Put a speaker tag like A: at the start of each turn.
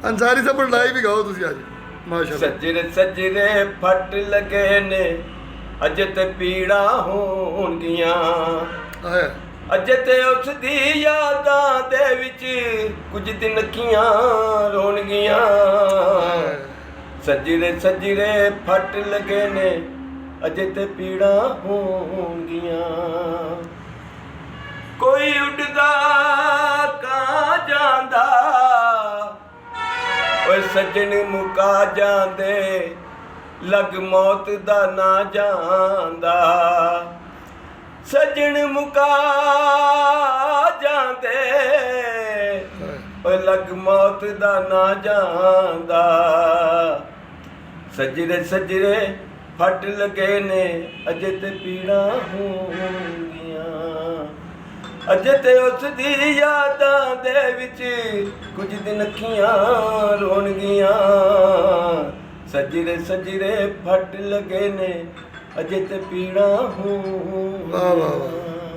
A: अंसारी साहब लड़ाई भी गाओ तुसी आज माशाल्लाह।
B: सजरे सजरे फट लगे ने अजे ते पीड़ा होणगियां,
A: आया
B: अजे ते उस दी यादां दे विच कुछ दिन अखियां रोणगियां। सजरे सजरे फट लगे ने अजे ते पीड़ा होणगियां। कोई उड़दा कां जांदा ओए सजन मुका जांदे, लग मौत दा ना जांदा। सजन मुका जांदे ओए लग मौत दा ना जांदा। सजरे सजरे फट लगे ने अजे ते पीड़ा होणगियां, अजे ते उस दी यादां दे विच कुछ दिन अखियां रोणगियां। सजरे सजरे फट लगे ने अजे ते पीड़ा
A: वाह वाह वाह।
B: होणगियां।